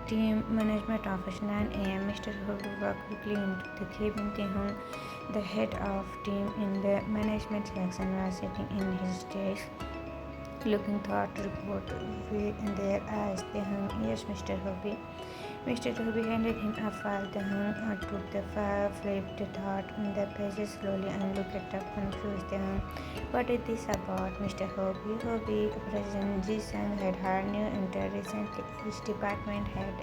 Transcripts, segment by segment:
team management office 9 a.m. Mr. Hook walked quickly into the cabin. Tae-hung, the head of team in the management section, was sitting in his desk, looking thought report in their eyes. Tae-hung, yes, Mr. Hobby. Mr. Toby handed him a file. Tae-hung took the file, flipped the thought on the pages slowly, and looked up confused. Tae-hung, what is this about, Mr. Hobby? Hobby, President Ji-sung had hired new intern recently. Each department head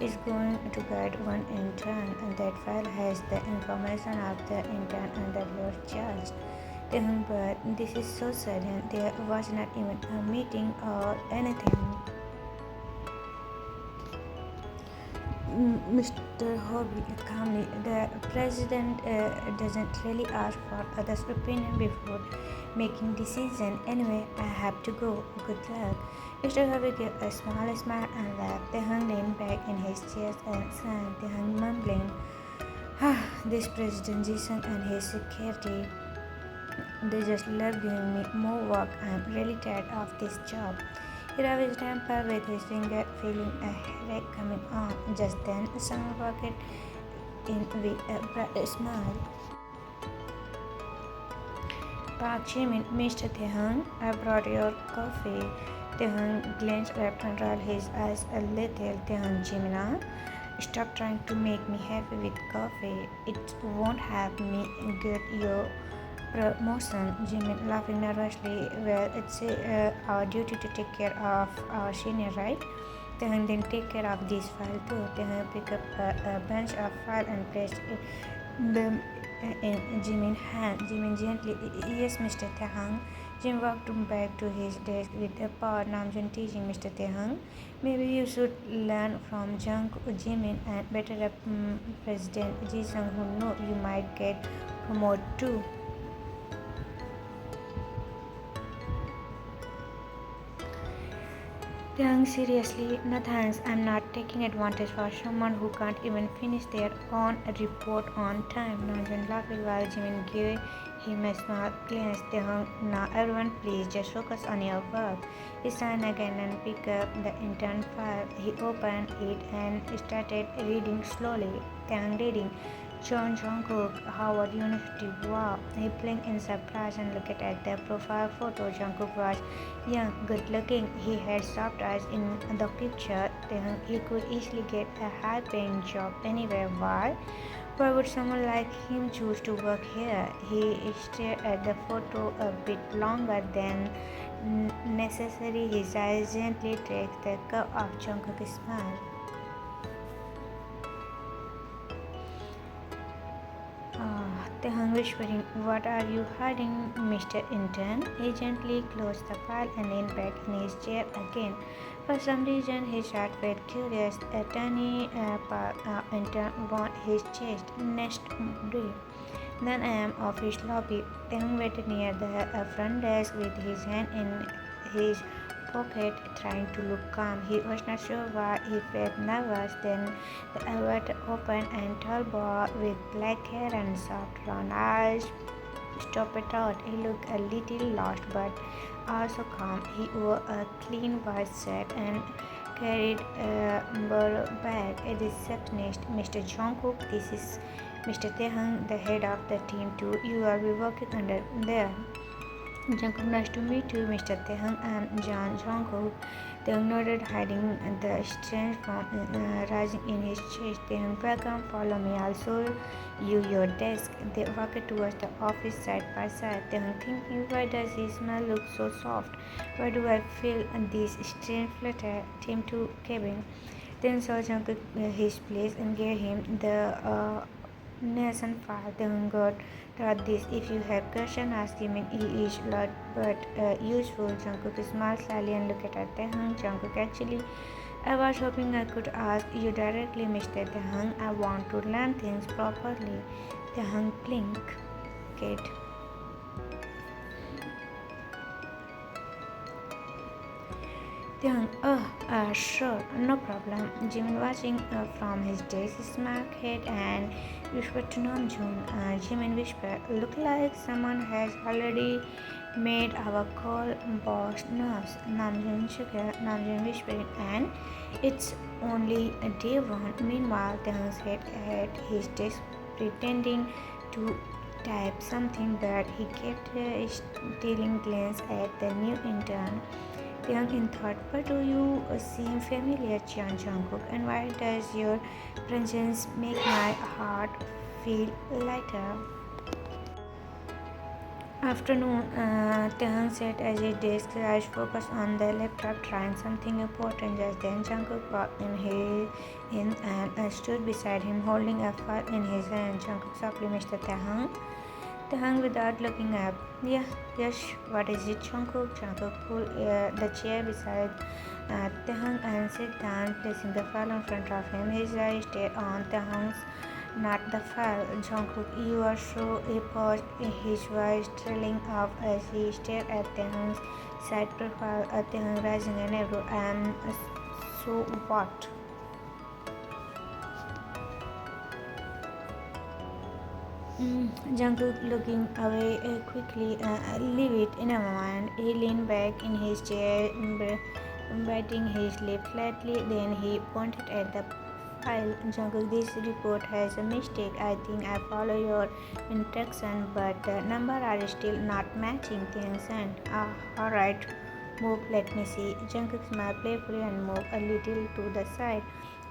is going to guide one intern, and that file has the information of the intern and the load charge. Tae-hung, but this is so sudden. There was not even a meeting or anything. Mr. Hobby calmly, the president doesn't really ask for others' opinion before making decision. Anyway, I have to go. Good luck. Mr. Hobby gave a small smile and laughed. Tae-hung leaned back in his chair and sang. Tae-hung mumbling, this President Ji-sung and his security, they just love giving me more work. I'm really tired of this job. He rubbed his temple with his finger, feeling a headache coming on. Just then, someone walked in with a bright smile. Park Jimin, Mr. Tae-hung, I brought your coffee. Tae-hung glanced left and rolled his eyes a little. Tae-hung, Jimina, stop trying to make me happy with coffee. It won't help me get your promotion. Jimin, laughing nervously. Well, it's our duty to take care of our senior, right? Tae-hung, then take care of this file too. Tae-hung picked up a bunch of files and placed them in Jimin's hand. Jimin gently, yes, Mr. Tae-hung. Jim walked back to his desk with a paw. Namjoon teasing Mr. Tae-hung. Maybe you should learn from Jimin and better up President Ji-sung, who know you might get promoted too. Tae-hung, seriously? No thanks. I'm not taking advantage for someone who can't even finish their own report on time. Namjoon laughed while Jimin gave him a small glance. Tae-hung, now everyone please just focus on your work. He signed again and picked up the intern file. He opened it and started reading slowly. Tae-hung reading. John Jungkook, Howard University. Wow. He blinked in surprise and looked at the profile photo. Jungkook was young, good looking. He had soft eyes in the picture. Then he could easily get a high paying job anywhere. Why would someone like him choose to work here? He stared at the photo a bit longer than necessary. His eyes gently traced the curve of Jungkook's smile. Tae-hung whispering, what are you hiding, Mr. Intern? He gently closed the file and leaned back in his chair again. For some reason, his heart felt curious. A tiny intern on his chest. Next day, 9 a.m. office lobby. Tae-hung waited near the front desk with his hand in his pocket, trying to look calm. He was not sure why he felt nervous. Then the elevator opened and tall boy with black hair and soft brown eyes stopped out. He looked a little lost but also calm. He wore a clean white shirt and carried a borrow bag. A receptionist, Mr. Jungkook, this is Mr. Tae-hung, the head of the team too. You will be working under there. Jungkook, nice to meet you, Mr. Tae-hung. I'm John Jungkook. Tae-hung nodded, hiding the strange form rising in his chest. Tae-hung, welcome, follow me. I'll show you your desk. They walked towards the office side by side. Tae-hung thinking, why does his smell look so soft? Why do I feel this strange flutter? Team to cabin. Then saw Jungkook his place and gave him the nation file. Tae-hung got this. If you have questions, ask him. He is loud but useful. Jungkook smiled slightly and looked at Tae-hung. Jungkook, actually, I was hoping I could ask you directly, Mr. Tae-hung. I want to learn things properly. Tae-hung blinked. Sure, no problem. Jimin watching from his desk, smack head and whispered to Namjoon. Jimin whispered, look like someone has already made our call, boss knows. Namjoon whispered, and it's only a day one. Meanwhile, Taehyung sat at his desk pretending to type something, but he kept stealing glance at the new intern. Young in thought, but do you seem familiar, Chan Jungkook? And why does your presence make my heart feel lighter? Afternoon, Taehyung sat at his desk, eyes focused on the laptop, trying something important. Just then, Jungkook walked in and stood beside him, holding a file in his hand. Jungkook softly, Mr. Taehyung. Taehyung without looking up. Yeah, yes, what is it, Jungkook? Jungkook pulled the chair beside Taehyung and sat down, placing the file in front of him. His eyes stayed on Taehyung's, not the file. Jungkook, you are so paused, his voice trailing off as he stared at Taehyung's side profile. Taehyung raising an eyebrow. So what? Jungkook looking away quickly. Leave it in a moment. He leaned back in his chair, biting his lip slightly. Then he pointed at the file. Jungkook, this report has a mistake. I think I follow your instruction, but the numbers are still not matching. Tension. Alright. Move, let me see. Jungkook smiled playfully and moved a little to the side,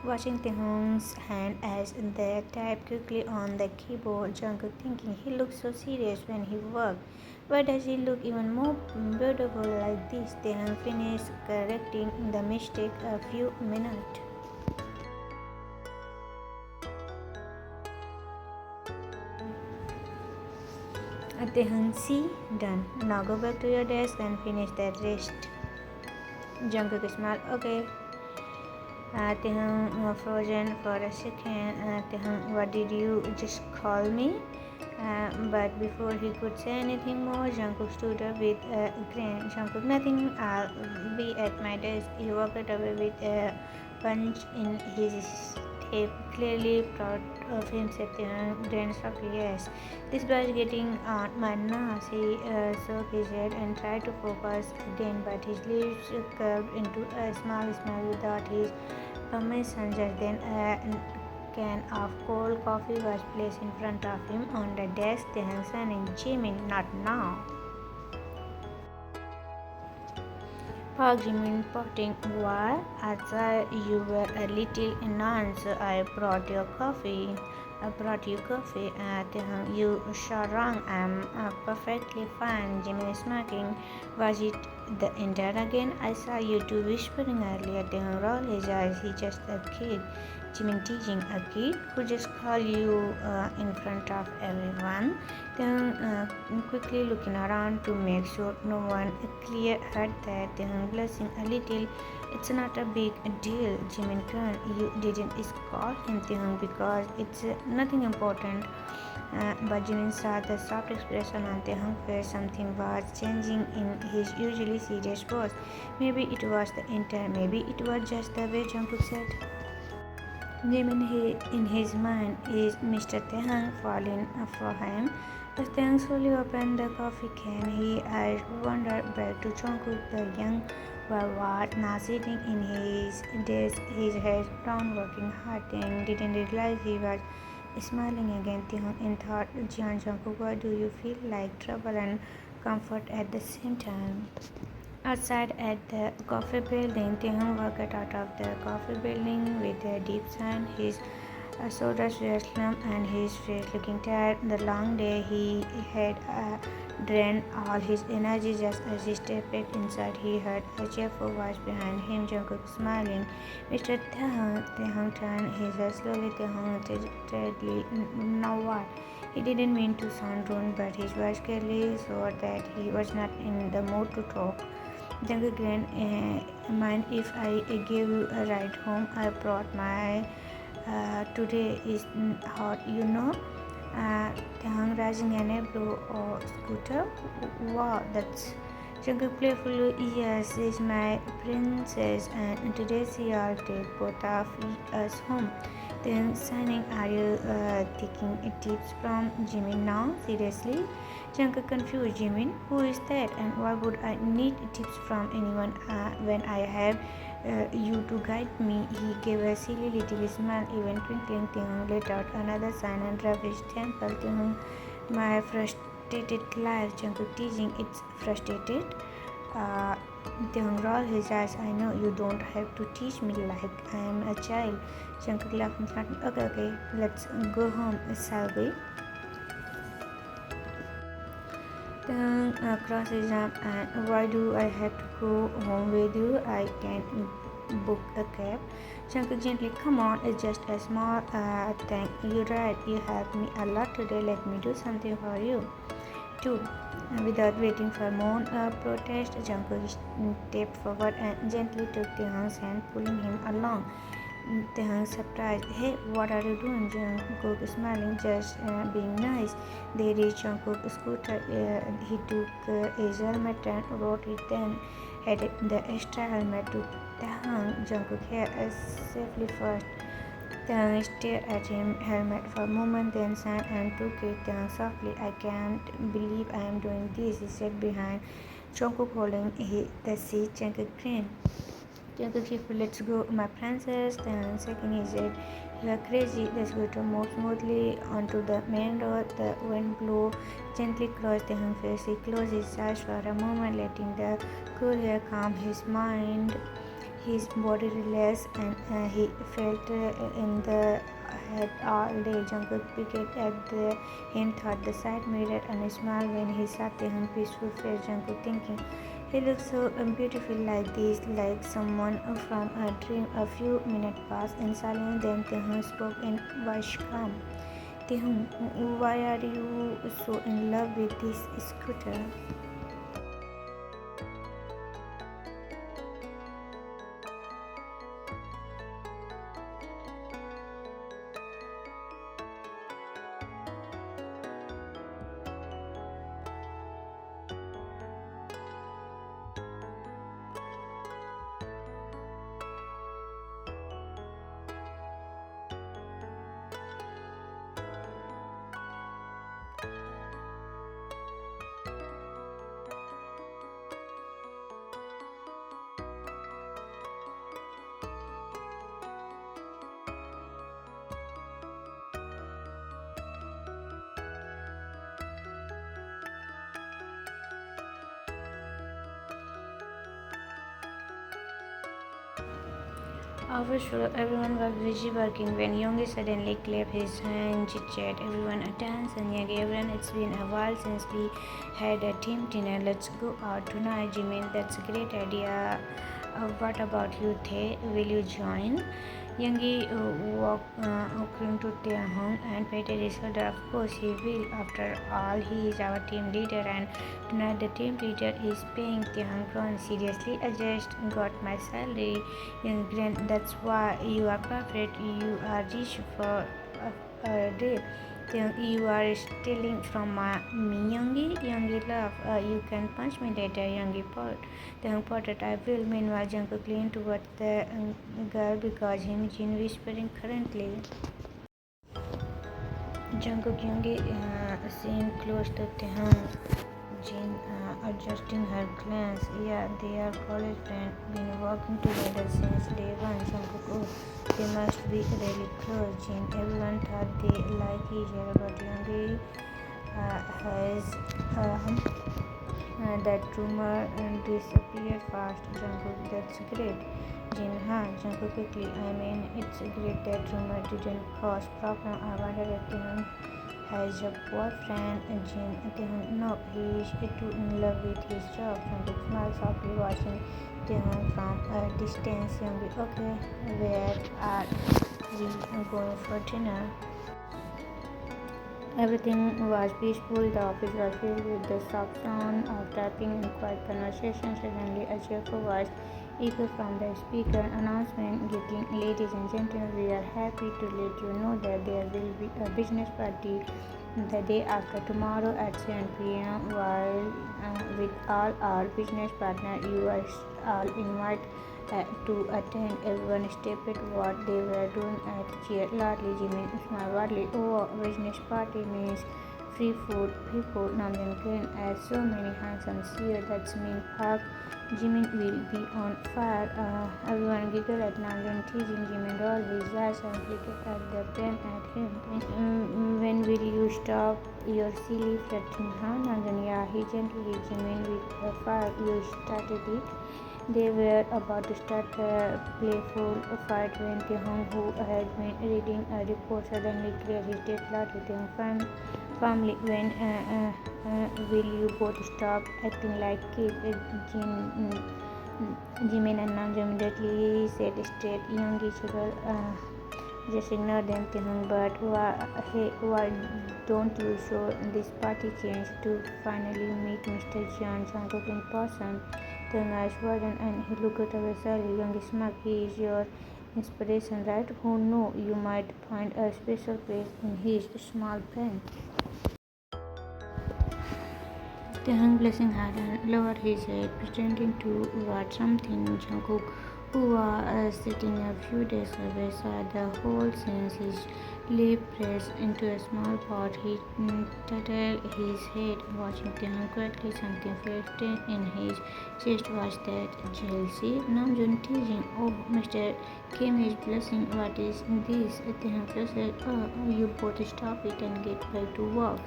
watching Taehyung's hand as they typed quickly on the keyboard. Jungkook thinking he looks so serious when he works. Why does he look even more beautiful like this? Taehyung finished correcting the mistake a few minutes. Taehyung, see, done. Now go back to your desk and finish the rest. Jungkook smiled. Okay. Taehyung frozen for a second. Taehyung, what did you just call me? But before he could say anything more, Jungkook stood up with a grin. Jungkook, nothing, I'll be at my desk. He walked away with a punch in his step, clearly proud of himself. Taehyung grinned softly. Yes, this boy is getting on my nerves. He shook his head and tried to focus again, but his lips curved into a small smile without his permission. Just then, a can of cold coffee was placed in front of him on the desk. Taehyung saying, Jimin, not now. Park Jimin potting. Why? I thought you were a little annoyed. I brought your coffee. I brought you coffee. Taehyung, you sure wrong. I'm perfectly fine. Jimin is smirking. Was it the intern again? I saw you two whispering earlier. Taehyung rolled his eyes. He's just a kid. Jimin teasing, a kid who just called you in front of everyone. Then quickly looking around to make sure no one clear heard that. Then blushing a little. It's not a big deal. Jimin grinned. You didn't call him Taehyung because it's nothing important. But Jimin saw the soft expression on Taehyung's face. Something was changing in his usually serious voice. Maybe it was the intern. Maybe it was just the way Jungkook said. Jimin in his mind is Mr. Taehyung falling for him. As Taehyung slowly opened the coffee can, he eyes wandered back to Jungkook. The young boy was now sitting in his desk, his head down, working hard, and didn't realize he was smiling again. Taehyung in thought, Jian Jungkook, why do you feel like trouble and comfort at the same time? Outside at the coffee building, Taehyung walked out of the coffee building with a deep sigh. His shoulders were slumped and his face looking tired. The long day he had drained all his energy. Just as he stepped back inside, he heard a cheerful voice behind him. Jungkook smiling. Mr. Taehyung. Taehyung turned his head slowly. Taehyung steadily. Now what? He didn't mean to sound rude, but his voice clearly showed that he was not in the mood to talk. Jungkook grinned. Mind if I gave you a ride home? I brought my today is hot, you know. Taehyung raising an eyebrow or scooter. Wow, that's Jungkook playfully, yes, she's my princess, and today she'll take both of us home. Then signing, are you taking tips from Jimin now? Seriously? Jungkook confused. Jimin, who is that? And why would I need tips from anyone when I have you to guide me? He gave a silly little smile, even twinkling. Taehyung let out another sign and rubbed his temple. Taehyung, my frustrated life. Jungkook teasing, it's frustrated. Uh, Taehyung rolled his eyes. I know you don't have to teach me like I am a child. Jungkook laughed and threatened, okay, let's go home, shall we? Then crossed his arm, and why do I have to go home with you? I can book a cab. Jungkook gently, come on, it's just a small thing. You're right, you helped me a lot today. Let me do something for you too. Without waiting for more protest, Jungkook stepped forward and gently took Taehyung's hand, pulling him along. Taehyung surprised. Hey, what are you doing? Jungkook smiling, just being nice. They reached Jungkook's scooter. He took his helmet and rode it, then added the extra helmet to Taehyung. Jungkook here safely first. Taehyung stared at him helmet for a moment, then sighed and took it. Taehyung softly, I can't believe I am doing this, he said behind Jungkook holding the seat. Jungkook grinned. Taekook, let's go, my princess. Then second he said, you are crazy. The scooter moved smoothly onto the main road. The wind blew gently across Taehyung's face. He closed his eyes for a moment, letting the cool air calm his mind. His body relaxed, and he felt in the head all day. Jungkook peeked at him, thought the sight mirrored and smiled when he saw Taehyung's peaceful face. Jungkook thinking, he looks so beautiful like this, like someone from a dream. A few minutes passed in silence, then Taehyung spoke in voice calm. Taehyung, why are you so in love with this scooter? After sure, everyone was busy working when Youngie suddenly clapped his hands, chit-chat, everyone attends, and Youngie, everyone, it's been a while since we had a team dinner. Let's go out tonight, Jimin. That's a great idea. What about you, Thay? Will you join? Youngie walked to Taehyung and patted his shoulder. Of course he will. After all, he is our team leader, and tonight the team leader is paying. Taehyung groaned. Seriously, I just got my salary. Young grinned. That's why you are perfect. You are rich for a day. You are stealing from me, Youngie. Youngie laughed. You can punch me later, Youngie pot. Taehyung potted. I will. Meanwhile, Jungkook leaned toward the girl because him Jin whispering currently. Jungkook Youngie seemed close to Taehyung. Jin adjusting her glance. Yeah, they are college friends. Been working together since day one. Jungkook, oh, they must be really close. Jin, everyone thought they like each other, but Youngie has that rumor disappeared fast. Jungkook, that's great. Jin, huh? Jungkook quickly. I mean, it's great that rumor didn't cause problem. I wonder if Taehyung has a boyfriend. Jin, Taehyung, no, he is too in love with his job. Jungkook smiled softly, watching Taehyung from a distance. Youngie, okay, where are we going for dinner? Everything was peaceful. The office was filled with the soft sound of tapping and quiet conversation. Suddenly, a cheerful voice echoed from the speaker. Announcement getting, ladies and gentlemen, we are happy to let you know that there will be a business party the day after tomorrow at 7 p.m. while with all our business partners. You are all invited to attend. Everyone stepped what they were doing at cheer loudly. Jimmy smiled widely. Oh, business party means free food. People Namjoon grinned at so many handsome cheer. That's mean Park. Jimin will be on fire. Everyone giggled at Namjoon, teasing Jimin, rolled his eyes and flicked at the pen at him. When will you stop your silly flirting, huh, Namjoon? Yeah, he gently hit Jimin with the fire. You started it. They were about to start a playful fight when Taehoon, who had been reading a report, suddenly cleared his death loudly. Taehoon firmly, when will you both stop acting like kids? Jimin and Namjoon immediately said straight, young each other. Just ignore them, Taehoon. But hey, why don't you show this party change to finally meet Mr. Jungkook in person? Taehoon eyes widened and he looked away sadly. Young smirked. He is your inspiration, right? Who knows? You might find a special place in his small brain. Taehoon blushing hard and lowered his head, pretending to watch something. Jungkook, who was sitting a few days away, saw the whole scene. His lip pressed into a small pot. He tilted his head, watching Taehoon quietly. Something felt in his chest. Was that jealousy? Namjoon teasing. Oh, Mr. Kim is blushing. What is this? Taehoon said, oh, you both stop it and get back to work.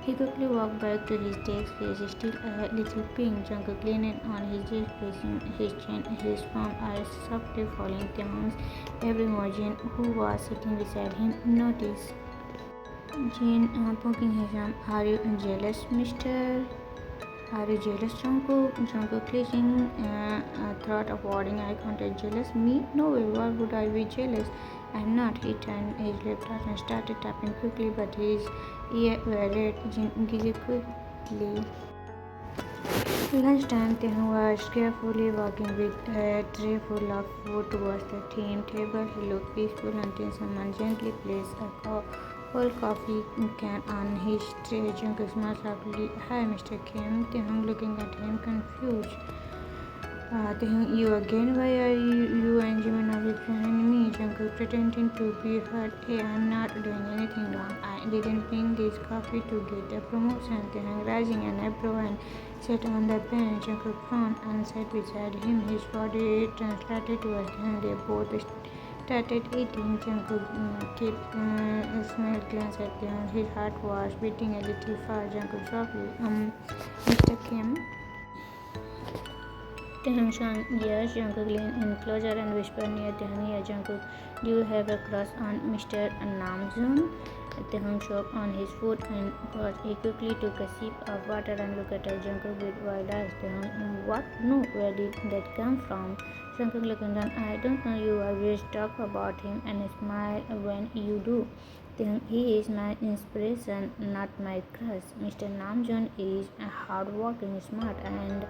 He quickly walked back to his desk, face still a little pink. Jungkook leaned on his desk, pressing his chin, his palm eyes softly following Taehoon's every motion. Who was sitting beside him noticed. Jin poking his arm. Are you jealous, Mister? Are you jealous, Jungkook? Jungkook clenching throat, avoiding eye contact. Jealous? Me? No way. Why would I be jealous? I'm not. He turned his laptop and started tapping quickly, but his ears were red. Jin giggled quickly. Lunchtime, Taehoon was carefully walking with a tray full of food towards the team table. He looked peaceful until someone gently placed a whole coffee can on his tray. Jungkook smiled softly. Hi, Mr. Kim. Taehoon looking at him confused. Taehoon, you again? Why are you and Jimin always behind me? Jungkook pretending to be hurt. Hey, I'm not doing anything wrong. I didn't bring this coffee to get a promotion. Taehoon raising an eyebrow and sat on the bench. Jungkook frowned and sat beside him. His body translated towards him. They both started eating. Jungkook kept a smile glance at Taehoon. His heart was beating a little fast. Jungkook softly, Mr. Kim. Taehoon sang, yes. Jungkook leaned in closer and whispered near Taehoon ear. Jungkook, do you have a crush on Mr. Namjoon? Taehoon choked on his food and paused. He quickly took a sip of water and looked at Jungkook with wild eyes. Taehoon, what? No, where did that come from? Jungkook looking down. I don't know. You always talk about him and smile when you do. Taehoon, he is my inspiration, not my crush. Mr. Namjoon is hardworking, smart, and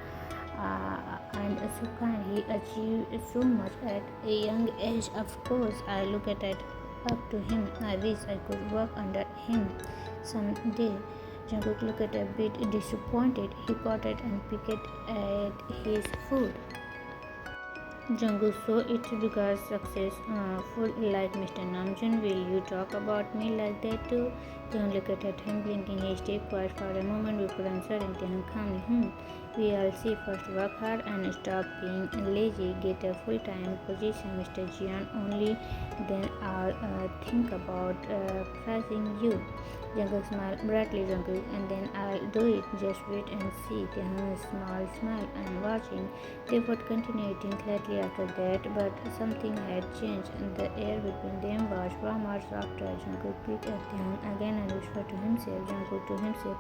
so kind. He achieved so much at a young age. Of course, I look at it up to him. I wish I could work under him someday. Jungkook looked a bit disappointed. He caught it and picked at his food. Jungkook, so it's because successful like Mr. Namjoon. Will you talk about me like that too? Taehoon looked at him, blinking his teeth quiet for a moment before answering. Taehoon calmly, We all see. First work hard and stop being lazy. Get a full-time position, Mr. Jian. Only then I'll think about praising you. Jungkook smiled brightly, Jungkook, and then I'll do it. Just wait and see. Taehoon smiled and watching. They would continue eating slightly after that, but something had changed, and the air between them was warmer, softer. Jungkook picked at Taehoon again and whispered to himself. Jungkook to himself,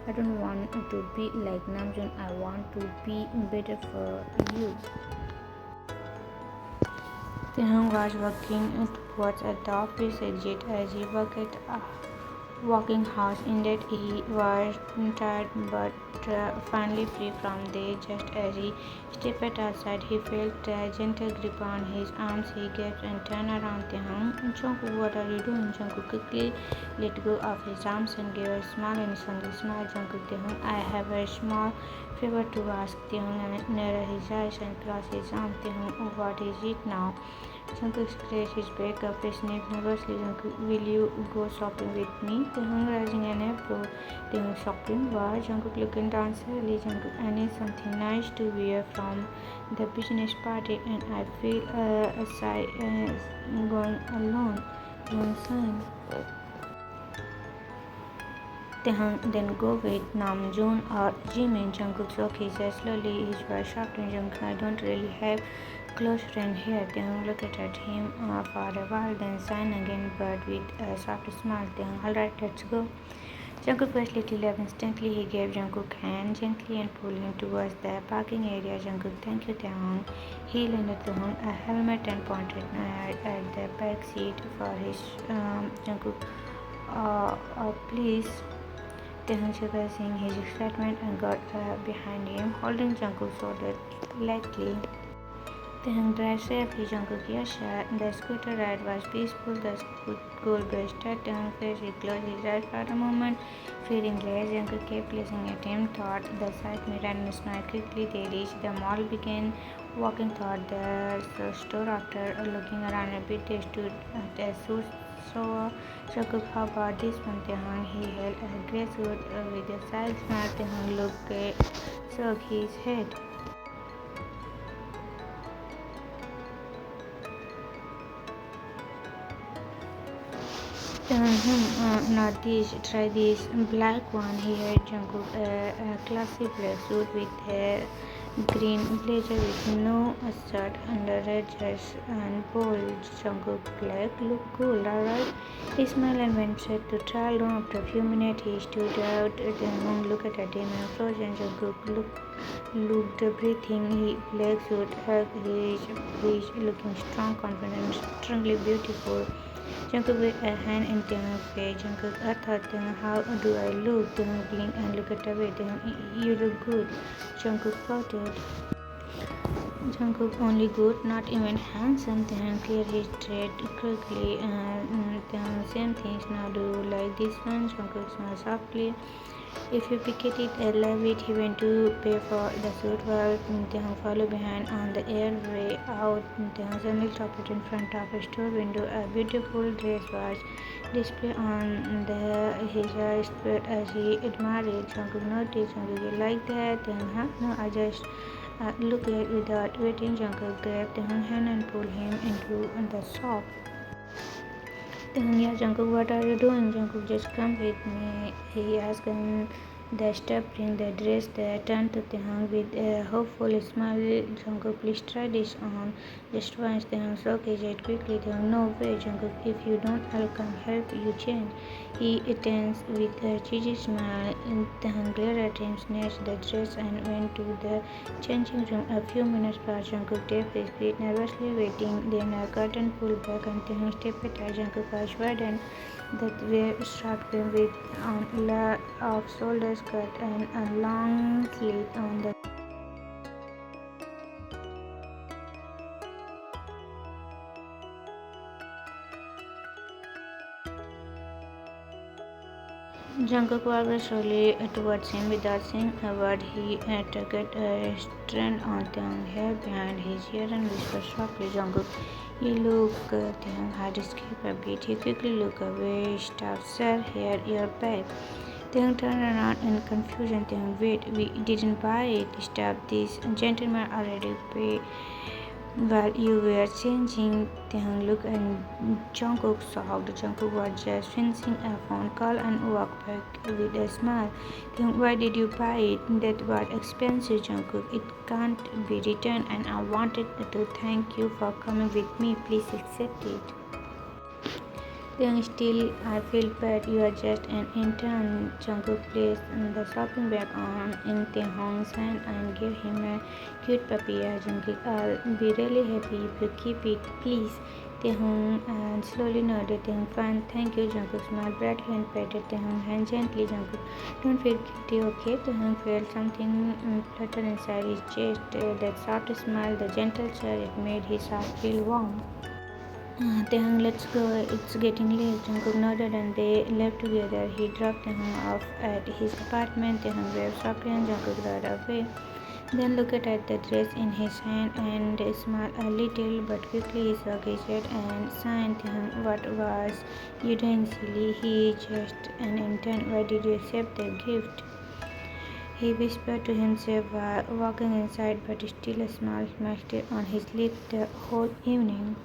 I don't want to be like Namjoon. I want to be better for you. Taehoon was walking towards the office exit as he walked walking house. Indeed, he was tired but finally free from there. Just as he stepped outside, he felt a gentle grip on his arms. He gasped and turned around. Jungkook, what are you doing? Jungkook quickly let go of his arms and gave a smile and suddenly smiled. Jungkook, I have a small favor to ask. Narrowed his eyes and crossed his arms. What is it now? Jungkook scratched his back up his neck nervously. Jungkook, will you go shopping with me? Rising an eyebrow. Shopping? Why? Jungkook looking down sadly. Jungkook, I need something nice to wear from the business party and I feel aside going alone. Son. Then go with Namjoon or Jimin. Jungkook shook his head slowly. His voice softened. Jungkook, I don't really have close friend here. Taehoon looked at him for a while, then sighed again, but with a soft smile. Alright, let's go. Jungkook was little love. Instantly, he gave Jungkook hand gently and pulled him towards the parking area. Jungkook, thank you, Taehoon. He lended Taehoon a helmet and pointed at the back seat for his Jungkook. Please. Taehoon shook seeing his excitement and got behind him, holding Jungkook's shoulder lightly. Taehoon drive safely. Jungkook, yes, sir. The scooter ride was peaceful. The school bus started. Taehoon faced he closed his eyes for a moment, feeling less. Jungkook kept looking at him, thought the side mirror and smiled quickly. They reached the mall, began walking toward the store. After looking around a bit, they stood at a suit store. Jungkook, how about this one? Taehoon, he held a grey suit with a side smile. Taehoon shook his head. Not this, try this black one. He had Jungkook a classy black suit with a green blazer with no shirt under red dress and bold. Jungkook black look cool, alright. He smiled and went straight to trial room. After a few minutes, he stood out. Then looked at him and frozen. Jungkook looked breathing. His black suit hugged his face, looking strong, confident, strongly beautiful. Jungkook with a hand in Taehoon's face. Jungkook, I thought, how do I look? Taehoon blinked and looked away. You look good. Jungkook pouted. Jungkook, only good, not even handsome. Taehoon cleared his throat quickly. Taehoon, same things. Now do you like this one? Jungkook smiled softly. If you pick it, I love it. He went to pay for the suit while Taehoon followed behind on the airway out. Taehoon suddenly stopped in front of a store window. A beautiful dress was displayed on his eyes spread as he admired it. Jungkook noticed. Jungkook, you like that? Taehoon, huh? No, I just look at it without waiting. Jungkook grabbed Taehoon's hand and pulled him into the shop. Yeah, Jungkook, what are you doing? Jungkook, just come with me. He asked, and the step bring the dress. They turned to Taehoon with a hopeful smile. Jungkook, please try this on. Just once. Taehoon shook his head quickly. Taehoon, no way. Jungkook, if you don't, I'll come help you change. He attends with a cheesy smile. Taehoon glared at him, snatched the dress, and went to the changing room. A few minutes passed. Jungkook tapped his feet, nervously waiting. Then a curtain pulled back, and Taehoon stepped out. Jungkook was widen that were short film with on of shoulder skirt and a long slit on the Jungkook walked slowly towards him without saying a word. He took a strand on Taehoon's hair behind his ear and whispered softly, Jungkook, you look. Taehoon had escaped a bit. He quickly looked away. Stop, sir, here, you're back. Taehoon turned around in confusion. Taehoon, wait, we didn't buy it. Stop, this gentleman already paid. While you were changing, Taehoon looked and Jungkook shocked. Jungkook was just finishing a phone call and walked back with a smile. Taehoon, why did you buy it? That was expensive, Jungkook. It can't be returned and I wanted to thank you for coming with me. Please accept it. Then still, I feel bad. You are just an intern. Jungkook placed the shopping bag on in Taehoon's hand and gave him a cute puppy. Jungkook, I'll be really happy if you keep it, please. Taehyung and slowly nodded. Taehyung, fine, thank you. Jungkook smiled brightly and patted Taehyung's hand gently. Jungkook, don't feel guilty, okay? Taehyung felt something flutter inside his chest. That soft smile, the gentle chill, it made his heart feel warm. Taehyung, let's go. It's getting late. Jungkook nodded and they left together. He dropped Taehyung off at his apartment. Taehyung waved softly and Jungkook rode away. Then looked at the dress in his hand and smiled a little, but quickly he shook his head and sighed. Taehyung, what was you doing, silly? He is just an intern. Why did you accept the gift? He whispered to himself while walking inside, but still a smile stayed on his lips the whole evening.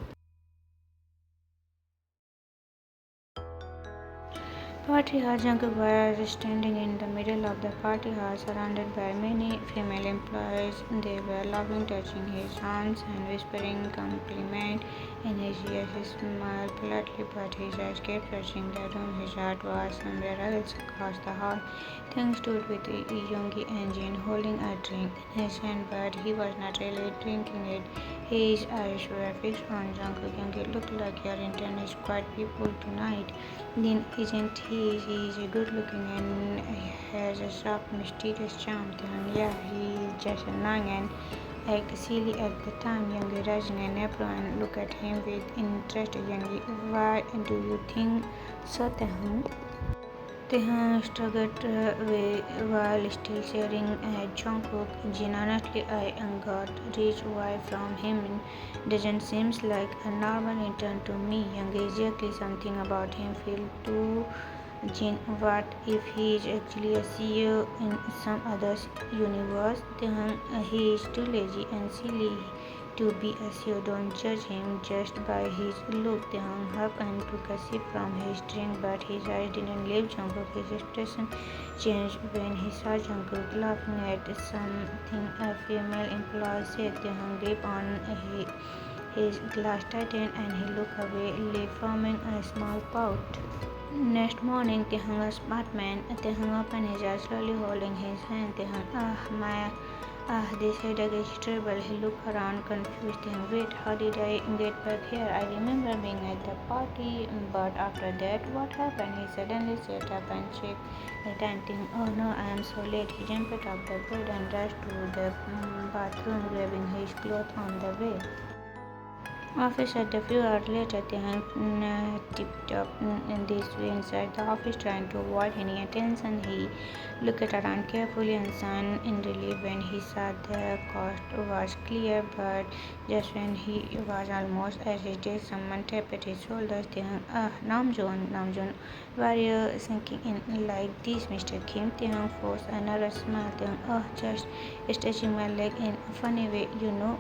Party hall. Jungkook was standing in the middle of the party hall, surrounded by many female employees. They were laughing, touching his arms, and whispering compliments in his ears. He smiled politely, but his eyes kept searching the room. His heart was somewhere else across the hall. Thing stood with Yoongi and Jin, holding a drink in his hand, but he was not really drinking it. His eyes were fixed on Jungkook. Yoongi, look like your intern is quite people tonight. Then isn't he? He is good looking and has a soft, mysterious charm. Then yeah, he is just annoying and act silly at the time. Youngie raising an eyebrow and look at him with interest. Youngie, why do you think so, Taehyung? Taehyung struggled while still staring at Jungkook. Jin, honestly, I got rich vibe from him. Doesn't seem like a normal intern to me. Young exactly something about him feel too Jin. What if he is actually a CEO in some other universe? Then he is too lazy and silly to be a CEO. Don't judge him just by his look. Then hugged and took a sip from his drink, but his eyes didn't leave Jungkook. His expression changed when he saw Jungkook laughing at something a female employee said. Then grip on his glass tightened and he looked away, forming a small pout. Next morning, Taehyung's apartment. Taehyung opened his eyes, slowly holding his hand. Taehyung, this headache is terrible. He looked around, confused. Taehyung, wait, how did I get back here? I remember being at the party, but after that, what happened? He suddenly sat up and checked the time. Taehyung, oh no, I am so late. He jumped off the bed and rushed to the bathroom, grabbing his clothes on the way. Office at a few hours later, Taehyung tipped up in this way inside the office, trying to avoid any attention. He looked around carefully and sighed in relief when he saw the coast was clear. But just when he was almost at his desk, someone tapped at his shoulders. Taehyung, Namjoon, why are you sinking in like this, Mr. Kim? Taehyung forced another smile. Taehyung, just stretching my leg in a funny way,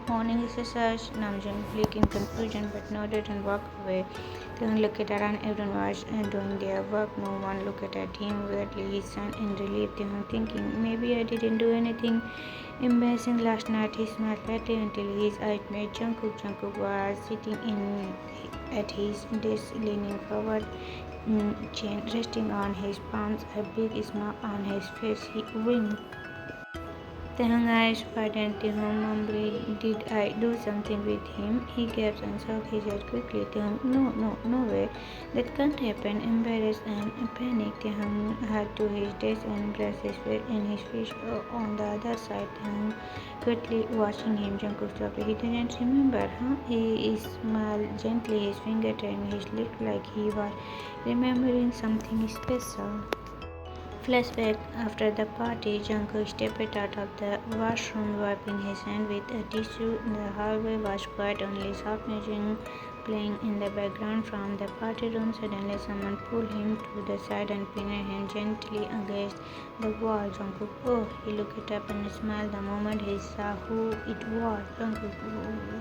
morning exercise. Namjoon blinked in confusion but nodded and walked away. Taehyung looked around. Everyone was doing their work. No one looked at him weirdly. He sighed in relief. Taehyung thinking, maybe I didn't do anything embarrassing last night. He smiled slightly until his eyes met Jungkook. Jungkook was sitting at his desk, leaning forward, chin resting on his palms, a big smile on his face. He winked. Taehyung eyes widened. Taehyung mumbled, did I do something with him? He gasped and shook his head quickly. Taehyung, no way. That can't happen. Embarrassed and panicked, Taehyung hurried to his desk and brushed his face in his face on the other side. Taehyung quickly watching him. Jungkook stopped. He didn't remember, huh? He smiled gently, his finger turning his lips like he was remembering something special. Flashback. After the party, Jungkook stepped out of the washroom, wiping his hand with a tissue. The hallway was quiet, only soft music playing in the background from the party room. Suddenly, someone pulled him to the side and pinned him gently against the wall. Jungkook, oh, he looked up and smiled the moment he saw who it was. Jungkook,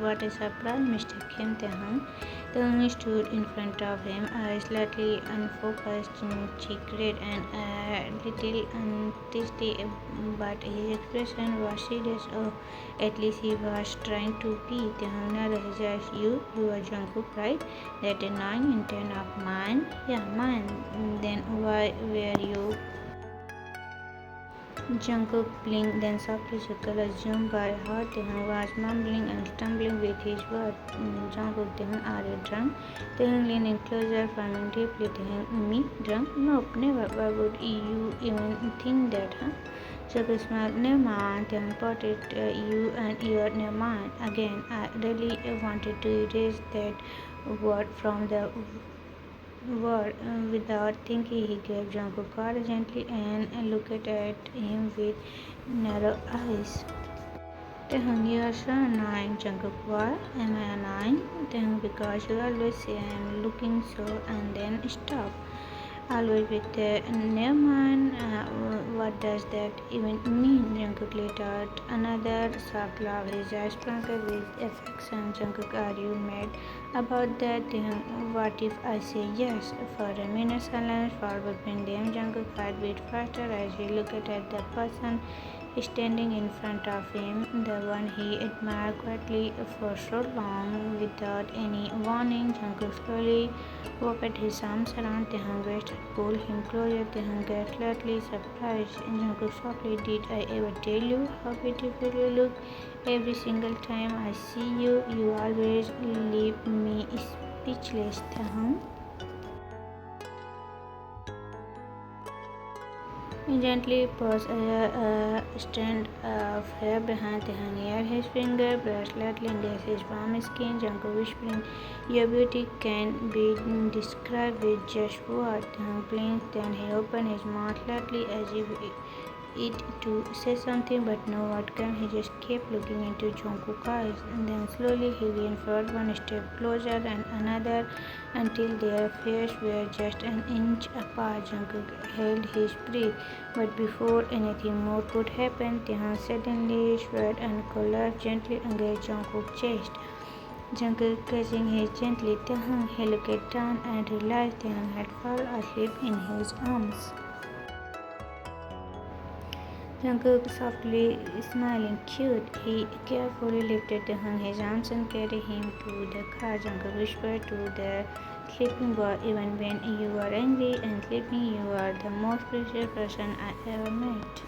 what a surprise, Mr. Kim. Taehyung stood in front of him, eyes slightly unfocused, cheek red and a little untwisty, but his expression was serious. Oh, at least he was trying to be. Taehyung nodded his eyes. You are Jungkook, right? That annoying intern of mine? Yeah, mine. Then why were you Jungkook blinked, then softly circled, assumed by her Taehyung was mumbling and stumbling with his words. Jungkook, Taehyung, are you drunk? Taehyung leaned in closer, frowning deeply. Taehyung, me? Drunk? Nope, never. Why would you even think that, huh? Jungkook smiled. Never mind. Taehyung potted you and your never mind. Again, I really wanted to erase that word from the word. Without thinking, he grabbed Jungkook's collar gently and looked at him with narrow eyes. Taehyung, you are so annoying. Jungkook, why am I annoying? Taehyung, because you always say I am looking so and then stop. Always with the never mind. What does that even mean? Jungkook let out another soft laugh. His eyes sprinkled with affection. Jungkook, are you mad about that? What if I say yes? For a minute, silence followed between them. Jungkook heartbeat faster as he looked at the person standing in front of him, the one he admired quietly for so long. Without any warning, Jungkook slowly wrapped his arms around Taehyung's waist and pulled him closer. Taehyung got slightly surprised. Jungkook softly, did I ever tell you how beautiful you look? Every single time I see you, you always leave me speechless, Taehyung. He gently pushed a strand of hair behind Taehyung's ear. His finger brushed lightly against his warm skin. Jungkook whispering, your beauty can be described with just words. Taehyung blinked, then he opened his mouth slightly as if it to say something, but no word came. He just kept looking into Jungkook's eyes, and then slowly he leaned forward one step closer and another until their faces were just an inch apart. Jungkook held his breath, but before anything more could happen, Taehyung suddenly swayed and collapsed gently against Jungkook's chest. Jungkook catching his gently. Taehyung, he looked down and realized Taehyung had fallen asleep in his arms. Jungkook softly smiling cute. He carefully lifted his arms and carried him to the car. Jungkook whispered to the sleeping boy, even when you are angry and sleeping, you are the most precious person I ever met.